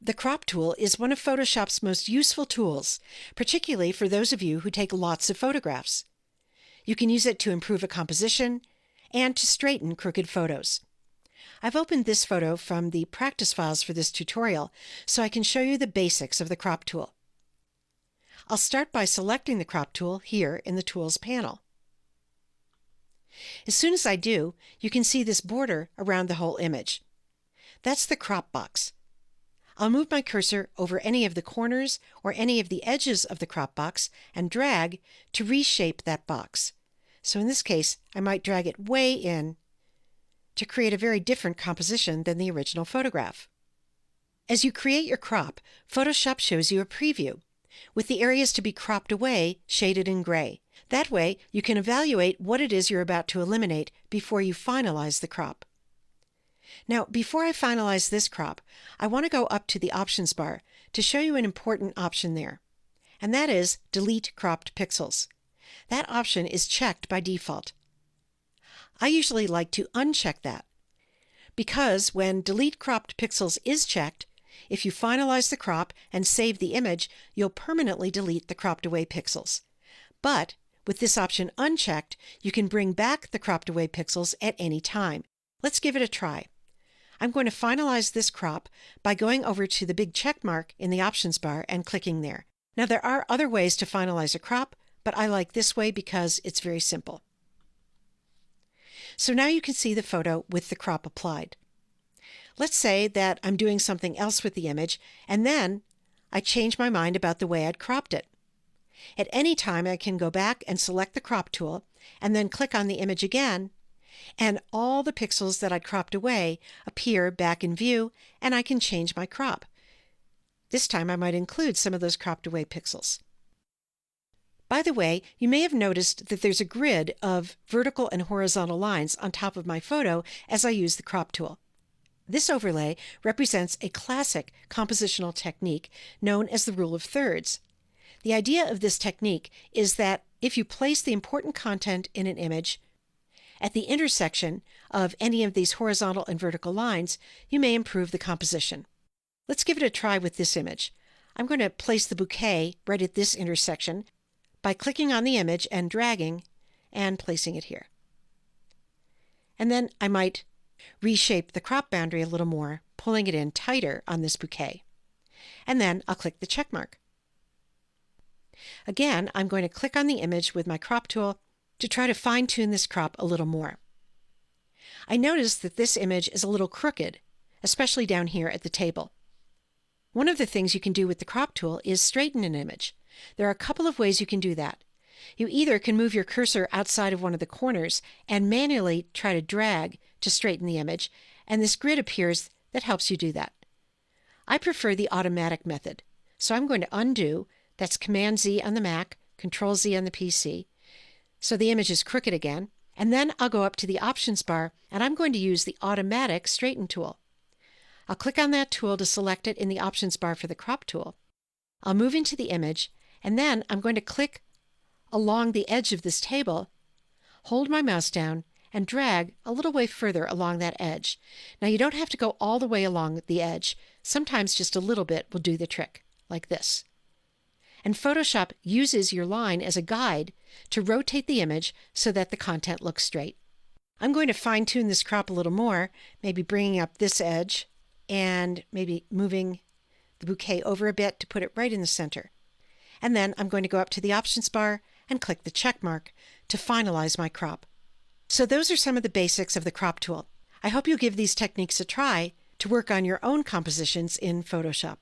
The crop tool is one of Photoshop's most useful tools, particularly for those of you who take lots of photographs. You can use it to improve a composition and to straighten crooked photos. I've opened this photo from the practice files for this tutorial so I can show you the basics of the crop tool. I'll start by selecting the crop tool here in the Tools panel. As soon as I do, you can see this border around the whole image. That's the crop box. I'll move my cursor over any of the corners or any of the edges of the crop box and drag to reshape that box. So in this case, I might drag it way in to create a very different composition than the original photograph. As you create your crop, Photoshop shows you a preview, with the areas to be cropped away shaded in gray. That way, you can evaluate what it is you're about to eliminate before you finalize the crop. Now, before I finalize this crop, I want to go up to the Options bar to show you an important option there, and that is Delete Cropped Pixels. That option is checked by default. I usually like to uncheck that, because when Delete Cropped Pixels is checked, if you finalize the crop and save the image, you'll permanently delete the cropped away pixels. But with this option unchecked, you can bring back the cropped away pixels at any time. Let's give it a try. I'm going to finalize this crop by going over to the big check mark in the Options bar and clicking there. Now, there are other ways to finalize a crop, but I like this way because it's very simple. So now you can see the photo with the crop applied. Let's say that I'm doing something else with the image, and then I change my mind about the way I'd cropped it. At any time, I can go back and select the crop tool, and then click on the image again, and all the pixels that I'd cropped away appear back in view, and I can change my crop. This time I might include some of those cropped away pixels. By the way, you may have noticed that there's a grid of vertical and horizontal lines on top of my photo as I use the crop tool. This overlay represents a classic compositional technique known as the rule of thirds. The idea of this technique is that if you place the important content in an image at the intersection of any of these horizontal and vertical lines, you may improve the composition. Let's give it a try with this image. I'm going to place the bouquet right at this intersection by clicking on the image and dragging and placing it here. And then I might reshape the crop boundary a little more, pulling it in tighter on this bouquet. And then I'll click the check mark. Again, I'm going to click on the image with my crop tool to try to fine-tune this crop a little more. I notice that this image is a little crooked, especially down here at the table. One of the things you can do with the crop tool is straighten an image. There are a couple of ways you can do that. You either can move your cursor outside of one of the corners and manually try to drag to straighten the image, and this grid appears that helps you do that. I prefer the automatic method, so I'm going to undo. That's Command-Z on the Mac, Control-Z on the PC. So the image is crooked again, and then I'll go up to the Options bar, and I'm going to use the Automatic Straighten tool. I'll click on that tool to select it in the Options bar for the crop tool. I'll move into the image, and then I'm going to click along the edge of this table, hold my mouse down, and drag a little way further along that edge. Now, you don't have to go all the way along the edge. Sometimes just a little bit will do the trick, like this. And Photoshop uses your line as a guide to rotate the image so that the content looks straight. I'm going to fine-tune this crop a little more, maybe bringing up this edge and maybe moving the bouquet over a bit to put it right in the center. And then I'm going to go up to the Options bar and click the check mark to finalize my crop. So those are some of the basics of the crop tool. I hope you'll give these techniques a try to work on your own compositions in Photoshop.